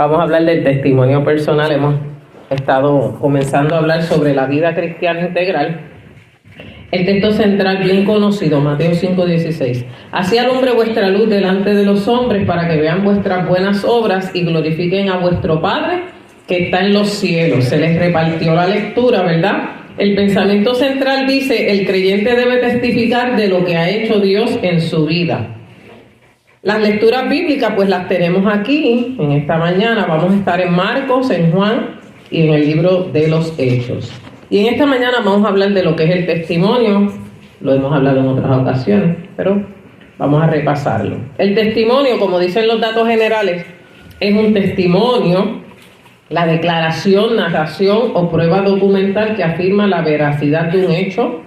Vamos a hablar del testimonio personal. Hemos estado comenzando a hablar sobre la vida cristiana integral. El texto central bien conocido, Mateo 5:16. Así alumbre vuestra luz delante de los hombres para que vean vuestras buenas obras y glorifiquen a vuestro Padre que está en los cielos. Se les repartió la lectura, ¿verdad? El pensamiento central dice: el creyente debe testificar de lo que ha hecho Dios en su vida. Las lecturas bíblicas pues las tenemos aquí en esta mañana. Vamos a estar en Marcos, en Juan y en el libro de los Hechos. Y en esta mañana vamos a hablar de lo que es el testimonio. Lo hemos hablado en otras ocasiones, pero vamos a repasarlo. El testimonio, como dicen los datos generales, es un testimonio, la declaración, narración o prueba documental que afirma la veracidad de un hecho,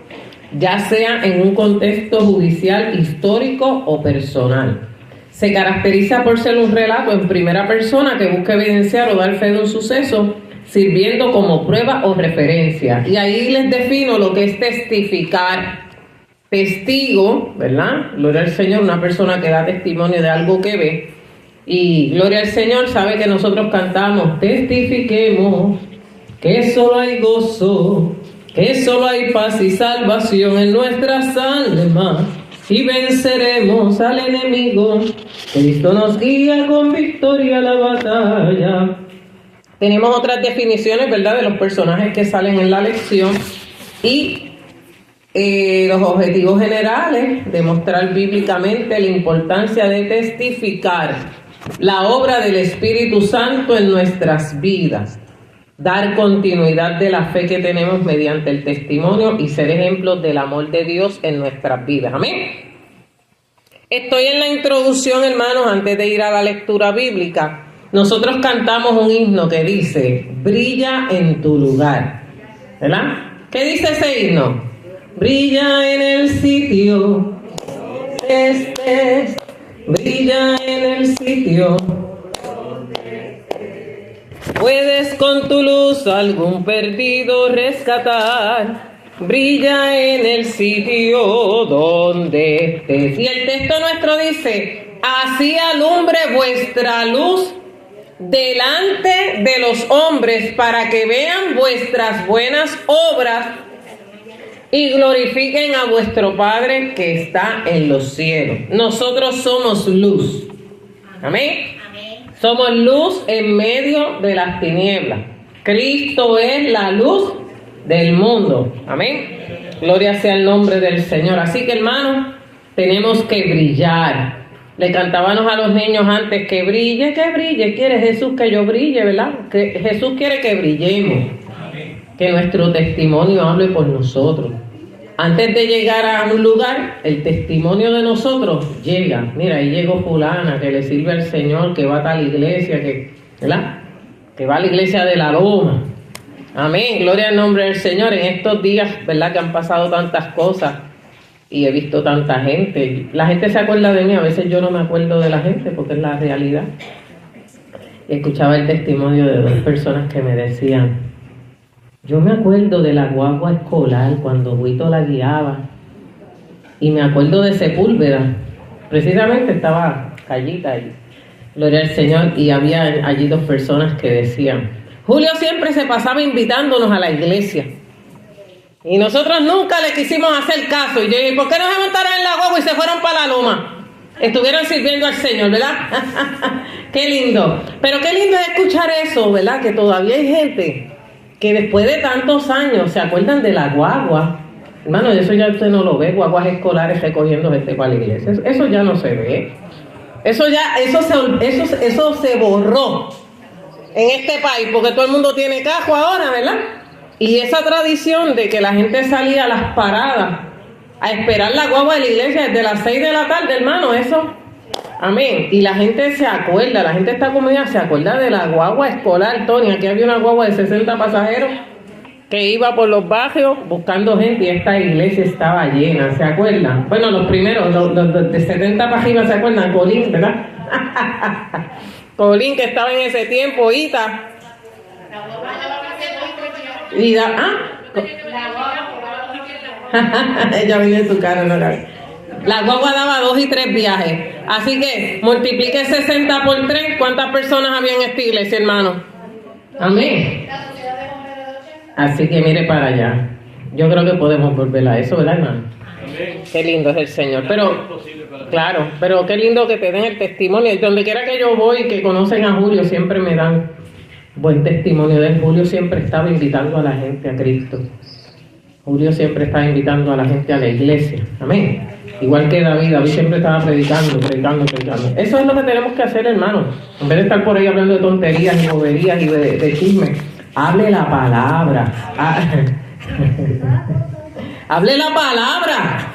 ya sea en un contexto judicial, histórico o personal. Se caracteriza por ser un relato en primera persona que busca evidenciar o dar fe de un suceso, sirviendo como prueba o referencia. Y ahí les defino lo que es testificar. Testigo, ¿verdad? Gloria al Señor, una persona que da testimonio de algo que ve. Y gloria al Señor, sabe que nosotros cantamos: testifiquemos que solo hay gozo, que solo hay paz y salvación en nuestras almas, y venceremos al enemigo. Cristo nos guía con victoria a la batalla. Tenemos otras definiciones, ¿verdad?, de los personajes que salen en la lección y los objetivos generales: demostrar bíblicamente la importancia de testificar la obra del Espíritu Santo en nuestras vidas, dar continuidad de la fe que tenemos mediante el testimonio y ser ejemplos del amor de Dios en nuestras vidas. Amén. Estoy en la introducción, hermanos, antes de ir a la lectura bíblica. Nosotros cantamos un himno que dice: brilla en tu lugar, ¿verdad? ¿Qué dice ese himno? Brilla en el sitio donde estés, brilla en el sitio. Puedes con tu luz algún perdido rescatar. Brilla en el sitio donde estés. Y el texto nuestro dice: así alumbre vuestra luz delante de los hombres para que vean vuestras buenas obras y glorifiquen a vuestro Padre que está en los cielos. Nosotros somos luz. Amén. Somos luz en medio de las tinieblas. Cristo es la luz del mundo. Amén. Gloria sea el nombre del Señor. Así que, hermanos, tenemos que brillar. Le cantábamos a los niños antes: que brille, que brille. Quiere Jesús que yo brille, ¿verdad? Que Jesús quiere que brillemos. Que nuestro testimonio hable por nosotros. Antes de llegar a un lugar, el testimonio de nosotros llega. Mira, ahí llegó fulana que le sirve al Señor, que va a tal iglesia, ¿verdad? Que va a la iglesia de la Loma. Amén, gloria al nombre del Señor. En estos días, ¿verdad?, que han pasado tantas cosas y he visto tanta gente. La gente se acuerda de mí, a veces yo no me acuerdo de la gente porque es la realidad. Escuchaba el testimonio de dos personas que me decían: yo me acuerdo de la guagua escolar cuando Huito la guiaba, y me acuerdo de Sepúlveda. Precisamente estaba Callita ahí, gloria al Señor, y había allí dos personas que decían: Julio siempre se pasaba invitándonos a la iglesia y nosotros nunca le quisimos hacer caso. Y yo dije: ¿por qué no se montaron en la guagua y se fueron para la Loma? Estuvieron sirviendo al Señor, ¿verdad? Qué lindo. Pero qué lindo es escuchar eso, ¿verdad? Que todavía hay gente que después de tantos años se acuerdan de la guagua. Hermano, eso ya usted no lo ve, guaguas escolares recogiendo gente para la iglesia. Eso ya no se ve. Eso se borró en este país, porque todo el mundo tiene cajo ahora, ¿verdad? Y esa tradición de que la gente salía a las paradas a esperar la guagua de la iglesia desde las 6 de la tarde, hermano, eso, amén. Y la gente se acuerda, la gente está conmigo, se acuerda de la guagua escolar, Tony. Aquí había una guagua de 60 pasajeros que iba por los barrios buscando gente y esta iglesia estaba llena, ¿se acuerdan? Bueno, los primeros, los de 70 para arriba, ¿se acuerdan? Colín, ¿verdad? Colín, que estaba en ese tiempo, Ita. Ella viene en su cara, no la. La guagua daba 2 y 3 viajes. Así que multiplique 60 por 3. ¿Cuántas personas había en esta iglesia, hermano? Amén. Así que mire para allá. Yo creo que podemos volver a eso, ¿verdad, hermano? Amén. Qué lindo es el Señor. Pero, claro, pero qué lindo que te den el testimonio. Donde quiera que yo voy, que conocen a Julio, siempre me dan buen testimonio de él. Julio siempre estaba invitando a la gente a Cristo. Julio siempre estaba invitando a la gente a la iglesia. Amén. Igual que David siempre estaba predicando. Eso es lo que tenemos que hacer, hermano. En vez de estar por ahí hablando de tonterías y boberías y de chismes, hable la palabra. Hable la palabra.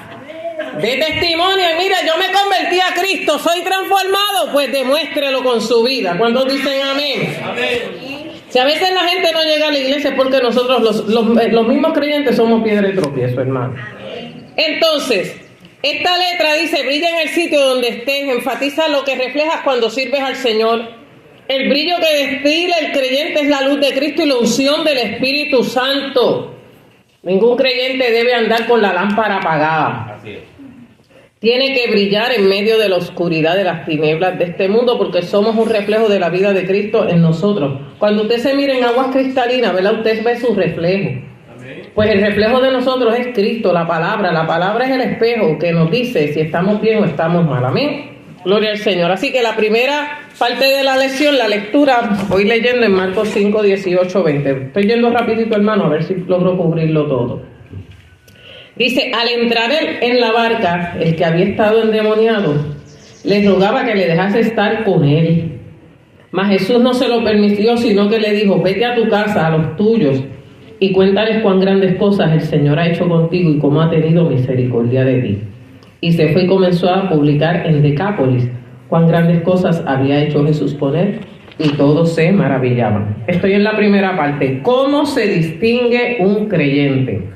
De testimonio. Mira, yo me convertí a Cristo, soy transformado. Pues demuéstrelo con su vida. ¿Cuántos dicen amén? Amén. Si a veces la gente no llega a la iglesia es porque nosotros los mismos creyentes somos piedra de tropiezo, hermano. Entonces, esta letra dice: brilla en el sitio donde estés, enfatiza lo que reflejas cuando sirves al Señor. El brillo que destila el creyente es la luz de Cristo y la unción del Espíritu Santo. Ningún creyente debe andar con la lámpara apagada. Así es. Tiene que brillar en medio de la oscuridad de las tinieblas de este mundo, porque somos un reflejo de la vida de Cristo en nosotros. Cuando usted se mira en aguas cristalinas, ¿verdad? Usted ve su reflejo. Pues el reflejo de nosotros es Cristo, la palabra. La palabra es el espejo que nos dice si estamos bien o estamos mal. Amén. Gloria al Señor. Así que la primera parte de la lección, la lectura, voy leyendo en Marcos 5, 18, 20. Estoy yendo rapidito, hermano, a ver si logro cubrirlo todo. Dice: al entrar en la barca, el que había estado endemoniado le rogaba que le dejase estar con él. Mas Jesús no se lo permitió, sino que le dijo: vete a tu casa, a los tuyos, y cuéntales cuán grandes cosas el Señor ha hecho contigo y cómo ha tenido misericordia de ti. Y se fue y comenzó a publicar en Decápolis cuán grandes cosas había hecho Jesús por él, y todos se maravillaban. Estoy en la primera parte. ¿Cómo se distingue un creyente?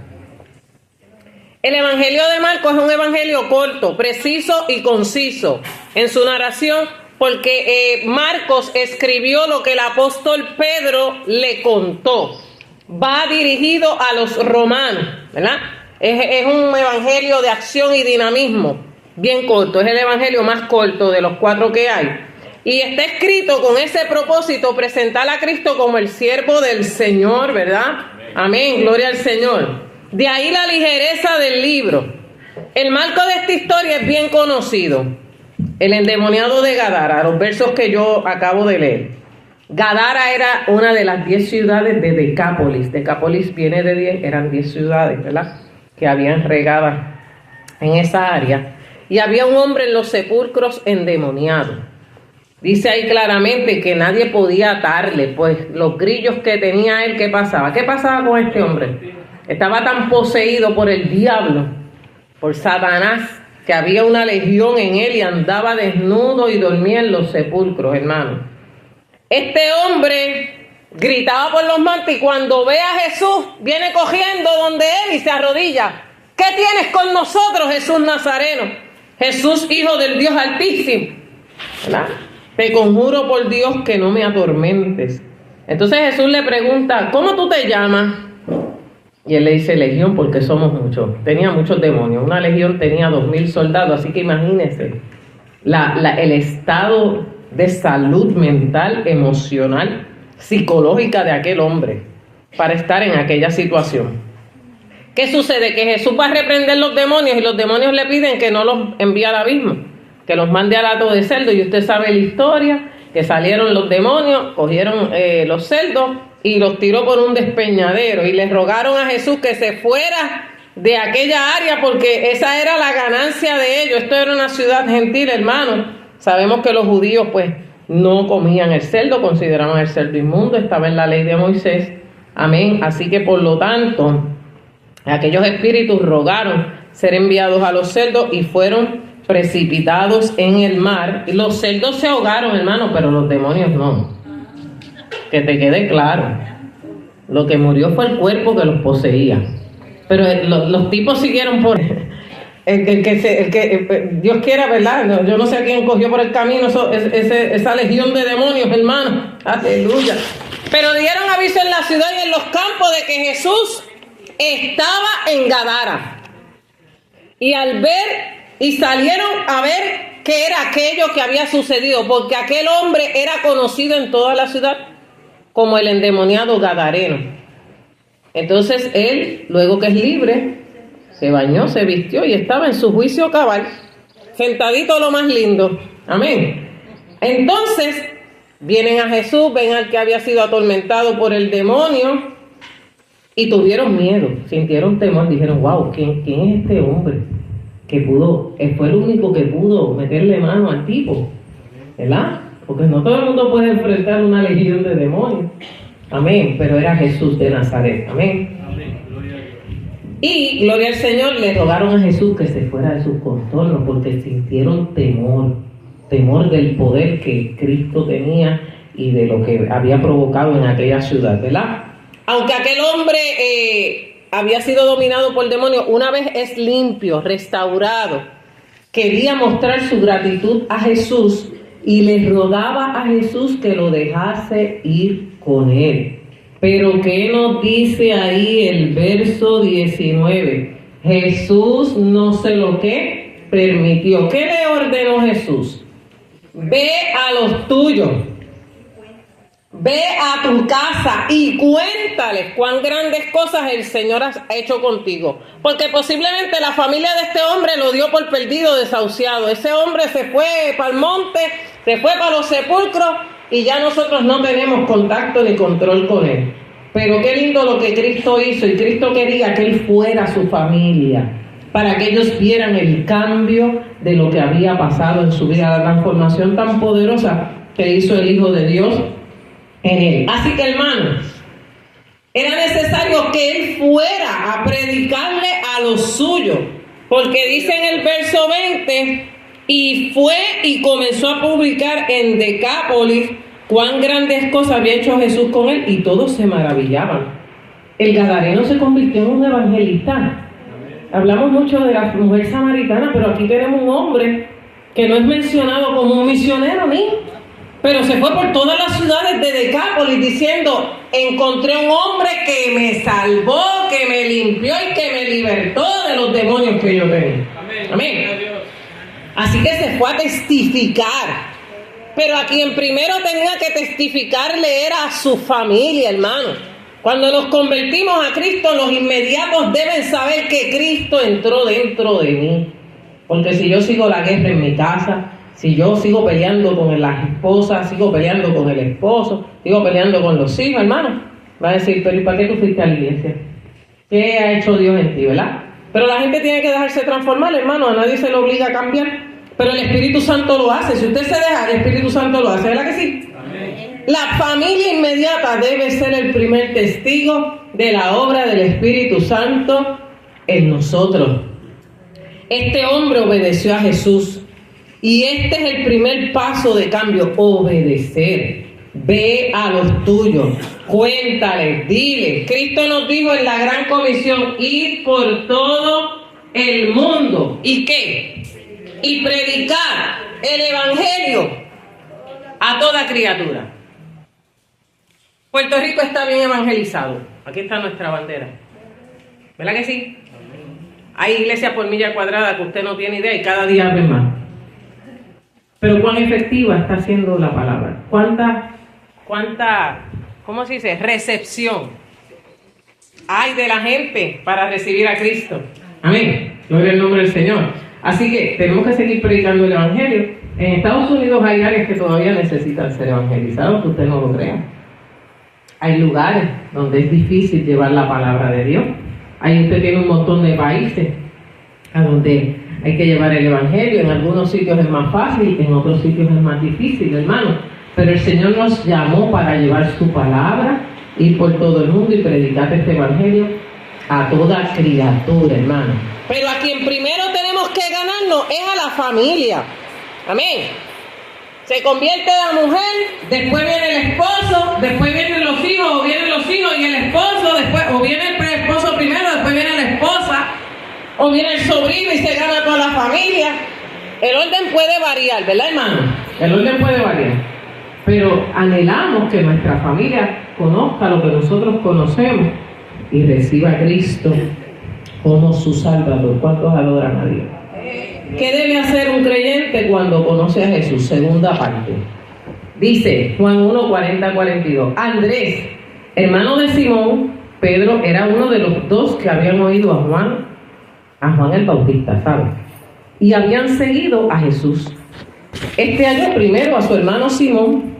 El Evangelio de Marcos es un evangelio corto, preciso y conciso en su narración, porque Marcos escribió lo que el apóstol Pedro le contó. Va dirigido a los romanos, ¿verdad? Es un evangelio de acción y dinamismo, bien corto. Es el evangelio más corto de los 4 que hay. Y está escrito con ese propósito: presentar a Cristo como el siervo del Señor, ¿verdad? Amén, gloria al Señor. De ahí la ligereza del libro. El marco de esta historia es bien conocido. El endemoniado de Gadara, los versos que yo acabo de leer. Gadara era una de las 10 ciudades de Decápolis. Decápolis viene de 10, eran 10 ciudades, ¿verdad?, que habían regadas en esa área. Y había un hombre en los sepulcros endemoniado. Dice ahí claramente que nadie podía atarle, pues los grillos que tenía él, ¿qué pasaba? ¿Qué pasaba con este hombre? Estaba tan poseído por el diablo, por Satanás, que había una legión en él y andaba desnudo y dormía en los sepulcros, hermano. Este hombre gritaba por los montes y cuando ve a Jesús, viene cogiendo donde él y se arrodilla. ¿Qué tienes con nosotros, Jesús Nazareno? Jesús, Hijo del Dios Altísimo, ¿verdad? Te conjuro por Dios que no me atormentes. Entonces Jesús le pregunta: ¿cómo tú te llamas? Y él le dice: legión, porque somos muchos. Tenía muchos demonios. Una legión tenía 2,000 soldados. Así que imagínense el estado de salud mental, emocional, psicológica de aquel hombre para estar en aquella situación. ¿Qué sucede? Que Jesús va a reprender los demonios y los demonios le piden que no los envíe al abismo, que los mande al hato de cerdo. Y usted sabe la historia, que salieron los demonios, cogieron los cerdos y los tiró por un despeñadero y les rogaron a Jesús que se fuera de aquella área porque esa era la ganancia de ellos. Esto era una ciudad gentil, hermano. Sabemos que los judíos pues no comían el cerdo, consideraban el cerdo inmundo, estaba en la ley de Moisés. Amén. Así que por lo tanto, aquellos espíritus rogaron ser enviados a los cerdos y fueron precipitados en el mar. Y los cerdos se ahogaron, hermano, pero los demonios no. Que te quede claro, lo que murió fue el cuerpo que los poseía, pero los tipos siguieron por Dios quiera, ¿verdad? Yo no sé a quién cogió por el camino esa legión de demonios, hermano, aleluya. Pero dieron aviso en la ciudad y en los campos de que Jesús estaba en Gadara. Y salieron a ver qué era aquello que había sucedido, porque aquel hombre era conocido en toda la ciudad como el endemoniado gadareno. Entonces él, luego que es libre, se bañó, se vistió y estaba en su juicio cabal, sentadito lo más lindo. Amén. Entonces vienen a Jesús, ven al que había sido atormentado por el demonio y tuvieron miedo, sintieron temor, dijeron, wow, ¿quién es este hombre que pudo? Él fue el único que pudo meterle mano al tipo, ¿verdad? Porque no todo el mundo puede enfrentar una legión de demonios. Amén, pero era Jesús de Nazaret. Amén. Y, gloria al Señor, le rogaron a Jesús que se fuera de sus contornos porque sintieron temor del poder que Cristo tenía y de lo que había provocado en aquella ciudad, ¿verdad? Aunque aquel hombre había sido dominado por demonios, una vez es limpio, restaurado, quería mostrar su gratitud a Jesús y le rogaba a Jesús que lo dejase ir con él. Pero ¿qué nos dice ahí el verso 19? Jesús no se lo que permitió. ¿Qué le ordenó Jesús? Ve a los tuyos, ve a tu casa y cuéntales cuán grandes cosas el Señor ha hecho contigo. Porque posiblemente la familia de este hombre lo dio por perdido, desahuciado. Ese hombre se fue para el monte, se fue para los sepulcros y ya nosotros no tenemos contacto ni control con él. Pero qué lindo lo que Cristo hizo, y Cristo quería que él fuera su familia, para que ellos vieran el cambio de lo que había pasado en su vida, la transformación tan poderosa que hizo el Hijo de Dios en él. Así que, hermanos, era necesario que él fuera a predicarle a los suyos, porque dice en el verso 20, y fue y comenzó a publicar en Decápolis cuán grandes cosas había hecho Jesús con él, y todos se maravillaban. El gadareno se convirtió en un evangelista. Hablamos mucho de la mujer samaritana, pero aquí tenemos un hombre que no es mencionado como un misionero ni, pero se fue por todas las ciudades de Decápolis diciendo, encontré un hombre que me salvó, que me limpió y que me libertó de los demonios que yo tenía. Amén. Amén. Así que se fue a testificar. Pero a quien primero tenía que testificarle era a su familia, hermano. Cuando nos convertimos a Cristo, los inmediatos deben saber que Cristo entró dentro de mí. Porque si yo sigo la guerra en mi casa, si yo sigo peleando con las esposas, sigo peleando con el esposo, sigo peleando con los hijos, hermano, va a decir, pero ¿y para qué tú fuiste a la iglesia? ¿Qué ha hecho Dios en ti, verdad? Pero la gente tiene que dejarse transformar, hermano, a nadie se le obliga a cambiar. Pero el Espíritu Santo lo hace. Si usted se deja, el Espíritu Santo lo hace, ¿verdad que sí? Amén. La familia inmediata debe ser el primer testigo de la obra del Espíritu Santo en nosotros. Este hombre obedeció a Jesús. Y este es el primer paso de cambio, obedecer. Ve a los tuyos, cuéntales, dile. Cristo nos dijo en la gran comisión, ir por todo el mundo. ¿Y qué? Y predicar el evangelio a toda criatura. Puerto Rico está bien evangelizado. Aquí está nuestra bandera. ¿Verdad que sí? Hay iglesias por milla cuadrada que usted no tiene idea y cada día abren más. Pero cuán efectiva está siendo la palabra. ¿Cuánta, cómo se dice? Recepción hay de la gente para recibir a Cristo. Amén. Gloria al nombre del Señor. Así que tenemos que seguir predicando el evangelio. En Estados Unidos hay áreas que todavía necesitan ser evangelizados, que usted no lo crea. Hay lugares donde es difícil llevar la palabra de Dios. Ahí usted tiene un montón de países a donde hay que llevar el evangelio. En algunos sitios es más fácil, en otros sitios es más difícil, hermano. Pero el Señor nos llamó para llevar su palabra, ir por todo el mundo y predicar este evangelio a toda criatura, hermano. Pero a quien primero tenemos que ganarnos es a la familia. Amén. Se convierte la mujer, después viene el esposo, después vienen los hijos, o vienen los hijos y el esposo, después, o viene el esposo primero, después viene la esposa, o viene el sobrino y se gana toda la familia. El orden puede variar, ¿verdad, hermano? El orden puede variar. Pero anhelamos que nuestra familia conozca lo que nosotros conocemos y reciba a Cristo como su Salvador. ¿Cuántos adoran a Dios? ¿Qué debe hacer un creyente cuando conoce a Jesús? Segunda parte. Dice Juan 1, 40-42. Andrés, hermano de Simón, Pedro era uno de los dos que habían oído a Juan el Bautista, ¿sabes? Y habían seguido a Jesús. Este halló primero a su hermano Simón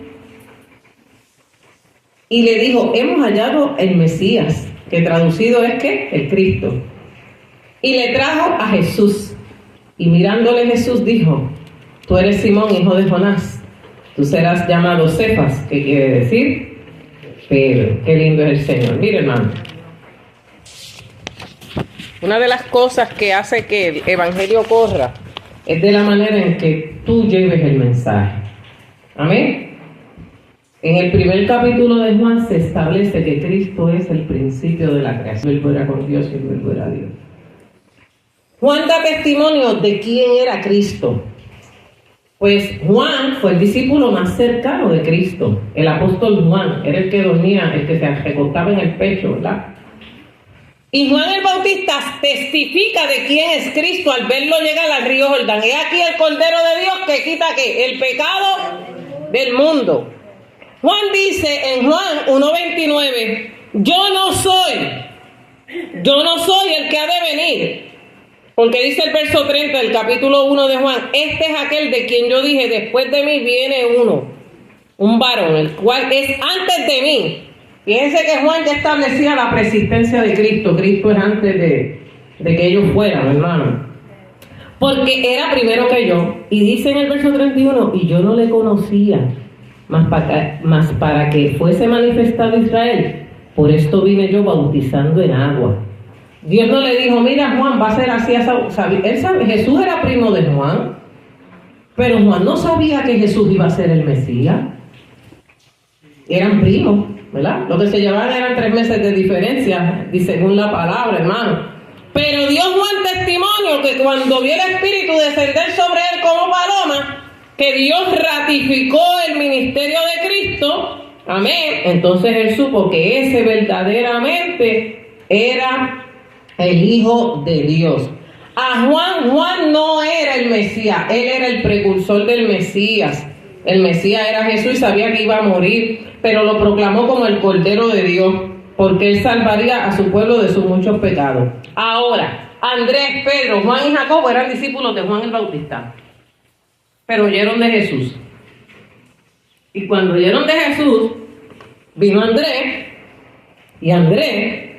y le dijo: hemos hallado el Mesías, que traducido es ¿qué? El Cristo. Y le trajo a Jesús. Y mirándole Jesús dijo: tú eres Simón, hijo de Jonás. Tú serás llamado Cefas, que quiere decir Pedro. Qué lindo es el Señor. Mire, hermano. Una de las cosas que hace que el evangelio corra es de la manera en que tú lleves el mensaje. Amén. En el primer capítulo de Juan se establece que Cristo es el principio de la creación. El verbo era con Dios y el verbo era Dios. Juan da testimonio de quién era Cristo. Pues Juan fue el discípulo más cercano de Cristo. El apóstol Juan era el que dormía, el que se recostaba en el pecho, ¿verdad? Y Juan el Bautista testifica de quién es Cristo al verlo llegar al río Jordán. He aquí el Cordero de Dios que quita ¿qué? El pecado del mundo. Juan dice en Juan 1:29, yo no soy el que ha de venir. Porque dice el verso 30 del capítulo 1 de Juan, este es aquel de quien yo dije, después de mí viene uno, un varón, el cual es antes de mí. Fíjense que Juan ya establecía la preexistencia de Cristo. Cristo es antes de que ellos fueran, hermano. Porque era primero que yo. Y dice en el verso 31, y yo no le conocía, mas para que fuese manifestado Israel. Por esto vine yo bautizando en agua. Dios no le dijo, mira Juan, va a ser así. Él sabe, Jesús era primo de Juan. Pero Juan no sabía que Jesús iba a ser el Mesías. Eran primos, ¿verdad? Lo que se llevaban eran 3 meses de diferencia, según la palabra, hermano. Pero dio Juan testimonio que cuando vio el Espíritu descender sobre él como paloma, que Dios ratificó el ministerio de Cristo, amén. Entonces él supo que ese verdaderamente era el Hijo de Dios. A Juan no era el Mesías, él era el precursor del Mesías. El Mesías era Jesús y sabía que iba a morir, pero lo proclamó como el Cordero de Dios, porque él salvaría a su pueblo de sus muchos pecados. Ahora, Andrés, Pedro, Juan y Jacobo eran discípulos de Juan el Bautista, pero oyeron de Jesús. Y cuando oyeron de Jesús, vino Andrés, y Andrés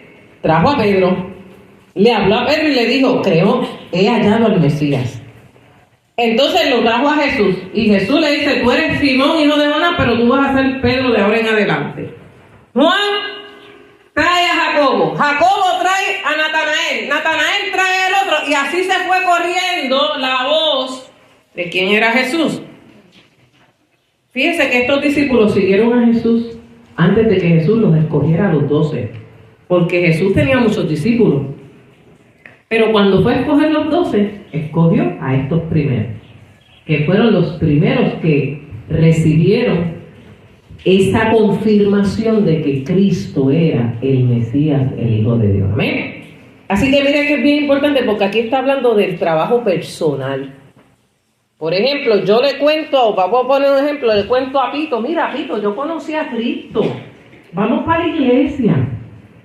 trajo a Pedro, le habló a Pedro y le dijo, creo, he hallado al Mesías. Entonces lo trajo a Jesús, y Jesús le dice, tú eres Simón, hijo de Jonás, pero tú vas a ser Pedro de ahora en adelante. Juan trae a Jacobo, Jacobo trae a Natanael, Natanael trae al otro, y así se fue corriendo la voz de quién era Jesús. Fíjense que estos discípulos siguieron a Jesús antes de que Jesús los escogiera a los 12, porque Jesús tenía muchos discípulos. Pero cuando fue a escoger los 12, escogió a estos primeros, que fueron los primeros que recibieron esa confirmación de que Cristo era el Mesías, el Hijo de Dios. Amén. Así que miren que es bien importante, porque aquí está hablando del trabajo personal. Por ejemplo, yo le cuento, vamos a poner un ejemplo, le cuento a Pito, mira Pito, yo conocí a Cristo, vamos para la iglesia.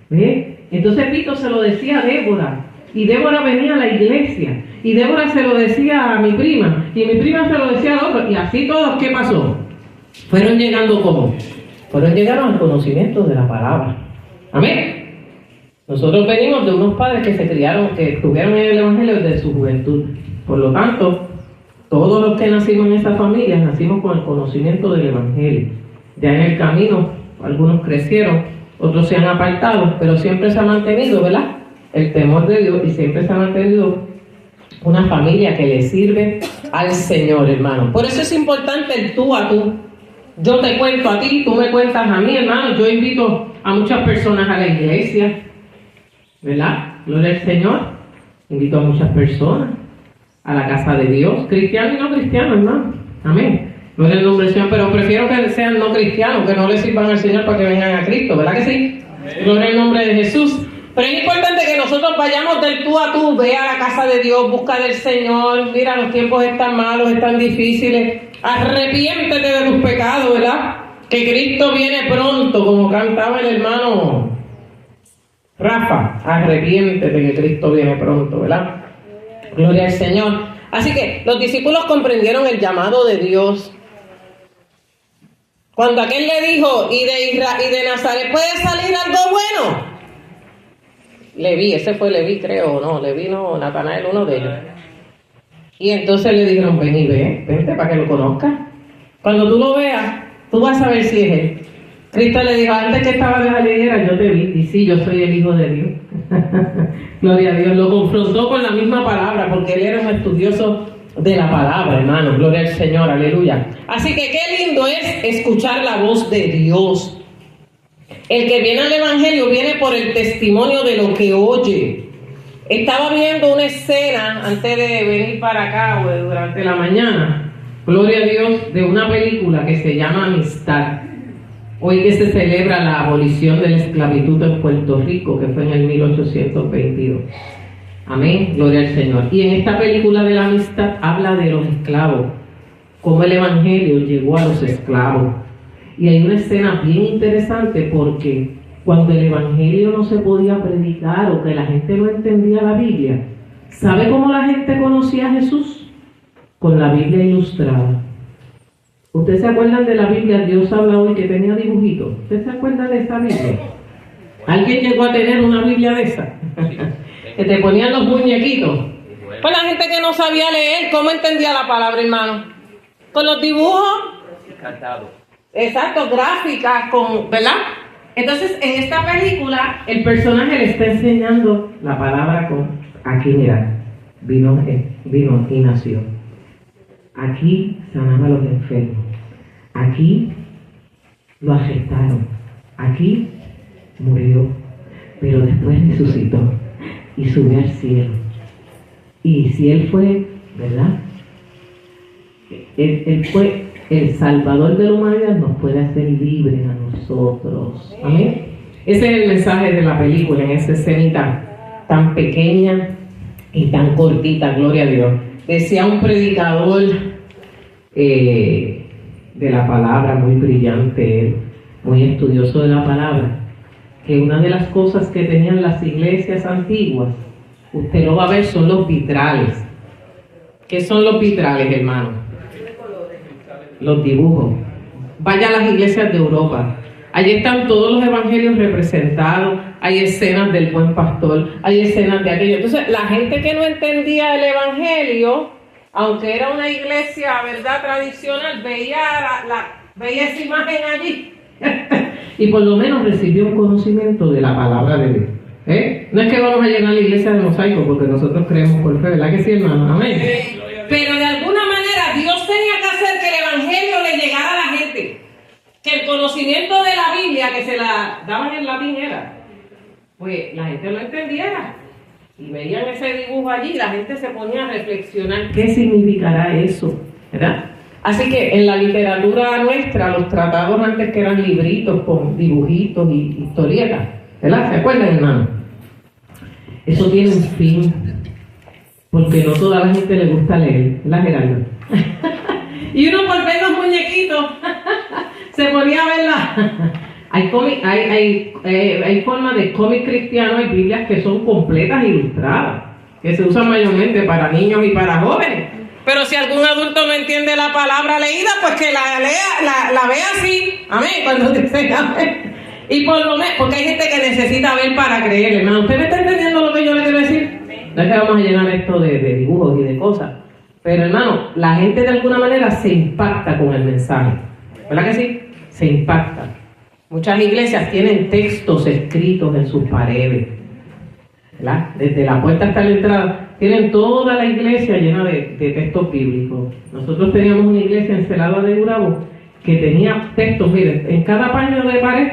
¿Ve? Entonces Pito se lo decía a Débora. Y Débora venía a la iglesia, y Débora se lo decía a mi prima, y mi prima se lo decía al otro, y así todos, ¿qué pasó? Fueron llegando ¿cómo? Llegaron al conocimiento de la palabra. Amén. Nosotros venimos de unos padres que se criaron, que estuvieron en el evangelio desde su juventud. Por lo tanto, todos los que nacimos en esa familia, nacimos con el conocimiento del evangelio. Ya en el camino, algunos crecieron, otros se han apartado, pero siempre se ha mantenido, ¿verdad?, el temor de Dios, y siempre se ha mantenido una familia que le sirve al Señor, hermano. Por eso es importante el tú a tú. Yo te cuento a ti, tú me cuentas a mí, hermano. Yo invito a muchas personas a la iglesia, ¿verdad? Gloria al Señor. Invito a muchas personas a la casa de Dios, cristianos y no cristianos, hermano. Amén. Gloria al nombre del Señor, pero prefiero que sean no cristianos, que no le sirvan al Señor para que vengan a Cristo, ¿verdad que sí? Amén. Gloria al nombre de Jesús. Pero es importante que nosotros vayamos del tú a tú, ve a la casa de Dios, busca del Señor, mira, los tiempos están malos, están difíciles, arrepiéntete de tus pecados, ¿verdad? Que Cristo viene pronto, como cantaba el hermano Rafa, arrepiéntete que Cristo viene pronto, ¿verdad? Gloria al Señor. Así que los discípulos comprendieron el llamado de Dios. Cuando aquel le dijo, y de Nazaret puede salir algo bueno. Leví, ese fue Leví, creo, no, Leví no, Natanael, uno de ellos. Y entonces le dijeron, ven y vente para que lo conozcas. Cuando tú lo veas, tú vas a saber si es él. Cristo le dijo, antes que estaba de la higuera, yo te vi, y sí, yo soy el Hijo de Dios. Gloria a Dios, lo confrontó con la misma palabra, porque él era un estudioso de la palabra, hermano, gloria al Señor, aleluya. Así que qué lindo es escuchar la voz de Dios. El que viene al Evangelio viene por el testimonio de lo que oye. Estaba viendo una escena antes de venir para acá o durante la mañana, gloria a Dios, de una película que se llama Amistad. Hoy que se celebra la abolición de la esclavitud en Puerto Rico, que fue en el 1822. Amén, gloria al Señor. Y en esta película de la amistad habla de los esclavos, cómo el Evangelio llegó a los esclavos. Y hay una escena bien interesante porque cuando el Evangelio no se podía predicar o que la gente no entendía la Biblia, ¿sabe cómo la gente conocía a Jesús? Con la Biblia ilustrada. ¿Ustedes se acuerdan de la Biblia? Dios habla hoy que tenía dibujitos. ¿Ustedes se acuerdan de esa Biblia? ¿Alguien llegó a tener una Biblia de esa? Que te ponían los muñequitos. Pues la gente que no sabía leer, ¿cómo entendía la palabra, hermano? Con los dibujos. Encantado. Exacto, gráficas, ¿verdad? Entonces, en esta película, el personaje le está enseñando la palabra con... Aquí, mira, vino y nació. Aquí sanaba a los enfermos. Aquí lo arrestaron. Aquí murió. Pero después resucitó y subió al cielo. Y si Él fue, ¿verdad? Él fue el Salvador de la humanidad, nos puede hacer libres a nosotros. Amén. Ese es el mensaje de la película, en esa escenita tan pequeña y tan cortita, gloria a Dios. Decía un predicador de la palabra, muy brillante, muy estudioso de la palabra, que una de las cosas que tenían las iglesias antiguas, usted lo va a ver, son los vitrales. ¿Qué son los vitrales, hermano? Los dibujos. Vaya a las iglesias de Europa. Allí están todos los evangelios representados. Hay escenas del buen pastor, hay escenas de aquello. Entonces, la gente que no entendía el evangelio, aunque era una iglesia, ¿verdad?, tradicional, veía esa imagen allí. Y por lo menos recibió un conocimiento de la palabra de Dios. No es que vamos a llenar la iglesia de mosaico, porque nosotros creemos por fe, ¿verdad que sí, hermano? Amén. Pero de alguna manera Dios tenía que hacer que el evangelio le llegara a la gente. Que el conocimiento de la Biblia que se la daban en latín era, pues la gente lo entendiera. Y veían ese dibujo allí, la gente se ponía a reflexionar qué significará eso, ¿verdad? Así que en la literatura nuestra, los tratados antes que eran libritos con dibujitos y historietas, ¿verdad? ¿Se acuerdan, hermano? Eso tiene un fin, porque no toda la gente le gusta leer, ¿verdad, Gerardo? Y uno por ver los muñequitos se ponía a verla. Hay formas de cómic cristiano, hay Biblias que son completas e ilustradas, que se usan mayormente para niños y para jóvenes. Pero si algún adulto no entiende la palabra leída, pues que la lea, la vea así. Amén, cuando dice amén. Y por lo menos, porque hay gente que necesita ver para creer, hermano. ¿Usted me está entendiendo lo que yo le quiero decir? No es que vamos a llenar esto de dibujos y de cosas. Pero hermano, la gente de alguna manera se impacta con el mensaje. ¿Verdad que sí? Se impacta. Muchas iglesias tienen textos escritos en sus paredes, ¿verdad? Desde la puerta hasta la entrada. Tienen toda la iglesia llena de textos bíblicos. Nosotros teníamos una iglesia en Celada de Gurabo que tenía textos, miren, en cada paño de pared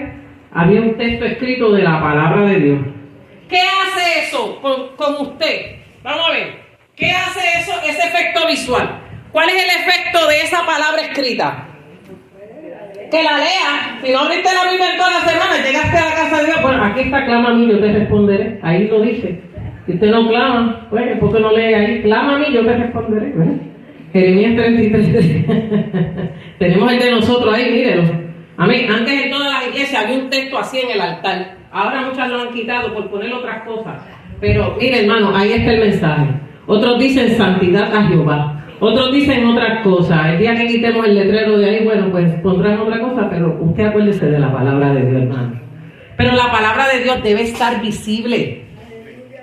había un texto escrito de la palabra de Dios. ¿Qué hace eso con usted? Vamos a ver. ¿Qué hace eso, ese efecto visual? ¿Cuál es el efecto de esa palabra escrita? Que la lea. Si no abriste la Biblia toda la semana, llegaste a la casa de Dios, bueno, aquí está, clama a mí, yo te responderé. Ahí lo dice. Si usted no clama, pues, ¿por qué no lee ahí? Clama a mí, yo te responderé. ¿Verdad? Jeremías 33. Tenemos el de nosotros ahí, mírenlo. Amén. Antes en todas las iglesias había un texto así en el altar. Ahora muchas lo han quitado por poner otras cosas. Pero mire, hermano, ahí está el mensaje. Otros dicen santidad a Jehová. Otros dicen otras cosas. El día que quitemos el letrero de ahí, bueno, pues pondrán otra cosa, pero usted acuérdese de la palabra de Dios, hermano. Pero la palabra de Dios debe estar visible.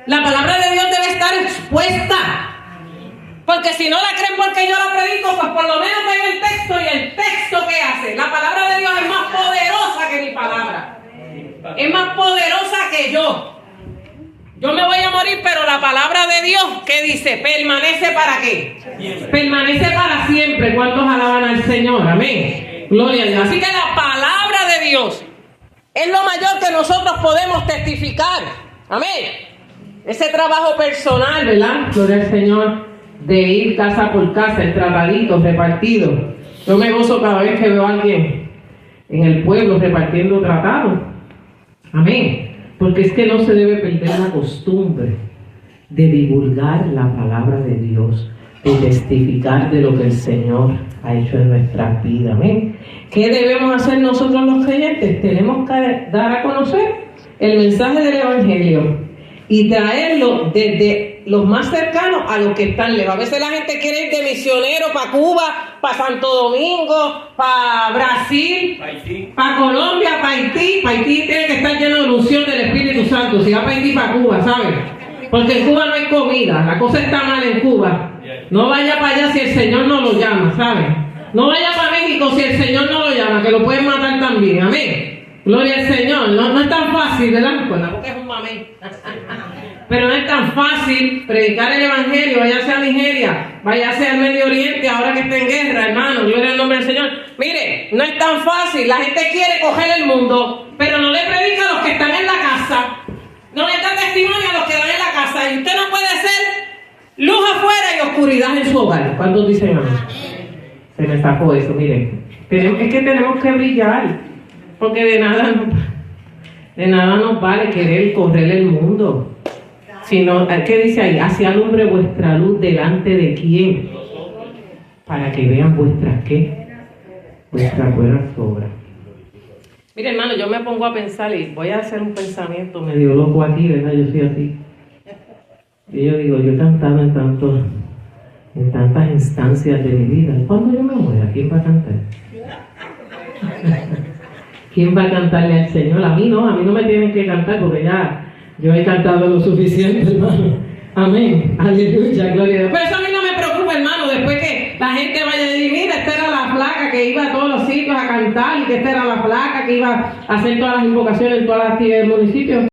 La palabra de Dios debe estar expuesta. Porque si no la creen porque yo la predico, pues por lo menos ven el texto, y el texto ¿qué hace? La palabra de Dios es más poderosa que mi palabra. Es más poderosa que yo. Yo me voy a morir, pero la palabra de Dios, ¿qué dice? Permanece ¿para qué? Siempre. Permanece para siempre. ¿Cuántos alaban al Señor? Amén. Gloria a Dios. Así que la palabra de Dios es lo mayor que nosotros podemos testificar. Amén. Ese trabajo personal, ¿verdad? Gloria al Señor, de ir casa por casa, en trataditos, repartidos. Yo me gozo cada vez que veo a alguien en el pueblo repartiendo tratados. Amén. Porque es que no se debe perder la costumbre de divulgar la palabra de Dios, de testificar de lo que el Señor ha hecho en nuestras vidas. Amén. ¿Qué debemos hacer nosotros los creyentes? Tenemos que dar a conocer el mensaje del Evangelio y traerlo desde los más cercanos a los que están lejos. A veces la gente quiere ir de misionero para Cuba, para Santo Domingo, para Brasil, para Colombia, para Haití. Para Haití tiene que estar lleno de unción del Espíritu Santo. Si va para Haití, para Cuba, ¿saben? Porque en Cuba no hay comida, la cosa está mal en Cuba. No vaya para allá si el Señor no lo llama, ¿saben? No vaya para México si el Señor no lo llama, que lo pueden matar también. Amén. Gloria al Señor. No es tan fácil, ¿verdad? Pues la boca es un mamey. Pero no es tan fácil predicar el Evangelio. Váyase a Nigeria, váyase al Medio Oriente ahora que está en guerra, hermano. Gloria al nombre del Señor. Mire, no es tan fácil. La gente quiere coger el mundo, pero no le predica a los que están en la casa. No le da testimonio a los que están en la casa. Y usted no puede ser luz afuera y oscuridad en su hogar. ¿Cuántos dicen amén? Se me sacó eso, miren. Es que tenemos que brillar. Porque de nada nos vale querer correr el mundo. Sino, ¿qué dice ahí? Así alumbre vuestra luz delante de quién. Para que vean vuestras ¿qué? Vuestras buenas obras. Mire, hermano, yo me pongo a pensar y voy a hacer un pensamiento medio loco aquí, ¿verdad? Yo soy así. Y yo digo, yo he cantado en tantas instancias de mi vida. ¿Cuándo yo me muera? ¿Quién va a cantar? ¿Quién va a cantarle al Señor? A mí no me tienen que cantar porque ya yo he cantado lo suficiente, hermano. Amén. Aleluya, gloria a Dios. Pero eso a mí no me preocupa, hermano. Después que la gente vaya a decir, mira, esta era la flaca que iba a todos los sitios a cantar, y que esta era la flaca que iba a hacer todas las invocaciones en todas las actividades del municipio.